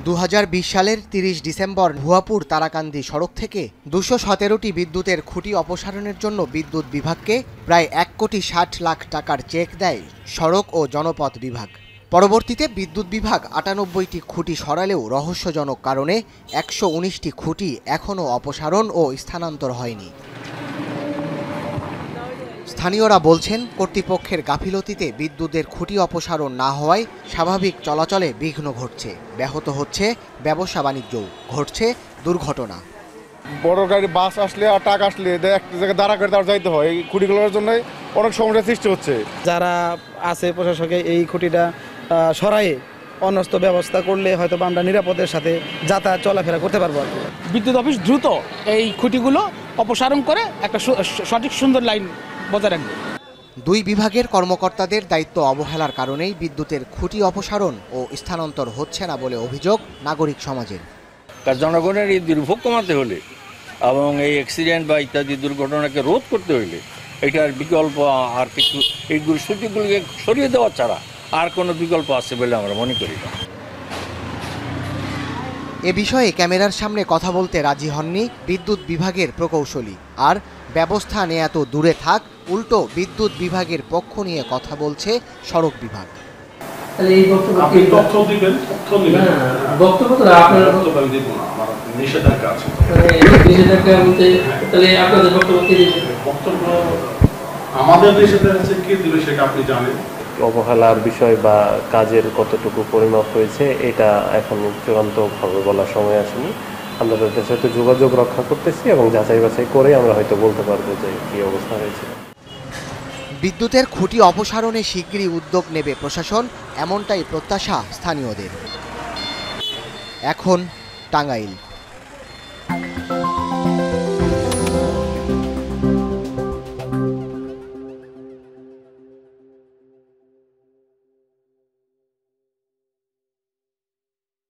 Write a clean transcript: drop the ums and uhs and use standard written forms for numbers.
2020 সালের 30 ডিসেম্বর ভুয়াপুর তারাকান্দি সড়ক থেকে 217টি বিদ্যুতের খুঁটি অপসারণের জন্য বিদ্যুৎ বিভাগকে প্রায় 1,60,00,000 টাকার চেক দেয় সড়ক ও জনপথ বিভাগ। পরবর্তীতে বিদ্যুৎ বিভাগ 98টি খুঁটি সরালেও রহস্যজনক কারণে 119টি খুঁটি এখনও অপসারণ ও স্থানান্তর হয়নি। স্থানীয়রা বলছেন, কর্তৃপক্ষের গাফিলতিতে বিদ্যুতের খুঁটি অপসারণ না হওয়ায় স্বাভাবিক চলাচলে বিঘ্ন ঘটছে, ব্যাহত হচ্ছে ব্যবসা বাণিজ্যও, ঘটছে দুর্ঘটনা। বড় গাড়ি বাস আসলে আর ট্রাক আসলে এক জায়গায় দাঁড়া করে তার যাইতে হয়। এই খুঁটিগুলোর জন্য অনেক সমস্যার সৃষ্টি হচ্ছে। যারা আছে প্রশাসকে এই খুঁটিটা সরায়ে অন্যস্ত ব্যবস্থা করলে হয়তো আমরা নিরাপদের সাথে যাতায়াত চলাফেরা করতে পারবো। বিদ্যুৎ অফিস দ্রুত এই খুঁটিগুলো অপসারণ করে একটা সঠিক সুন্দর লাইন বজায় রাখবে। দুই বিভাগের কর্মকর্তাদের দায়িত্ব অবহেলার কারণেই বিদ্যুতের খুঁটি অপসারণ ও স্থানান্তর হচ্ছে না বলে অভিযোগ নাগরিক সমাজের। জনগণের এই দুর্ভোগ কমাতে হলে এবং এই অ্যাক্সিডেন্ট বা ইত্যাদি দুর্ঘটনাকে রোধ করতে হলে এটার বিকল্প আর কিছু এইগুলো সুযোগগুলিকে সরিয়ে দেওয়া ছাড়া আর কোনো বিকল্প আছে বলে আমরা মনে করি না। এ বিষয়ে ক্যামেরার সামনে কথা বলতে রাজি হননি বিদ্যুৎ বিভাগের প্রকৌশলী। আর ব্যবস্থা নিয়ে এত দূরে থাক, উল্টো বিদ্যুৎ বিভাগের পক্ষ নিয়ে কথা বলছে সড়ক বিভাগ। অবহেলার বিষয় বা কাজের কতটুকু পরিমাপ হয়েছে এটা এখন চূড়ান্তভাবে বলার সময় আসেনি। আমরা তাদের সাথে যোগাযোগ রক্ষা করতেছি এবং যাচাই বাছাই করে আমরা হয়তো বলতে পারবো যে কি অবস্থা হয়েছে। বিদ্যুতের খুঁটি অপসারণে শিগগিরই উদ্যোগ নেবে প্রশাসন, এমনটাই প্রত্যাশা স্থানীয়দের। এখন টাঙ্গাইল।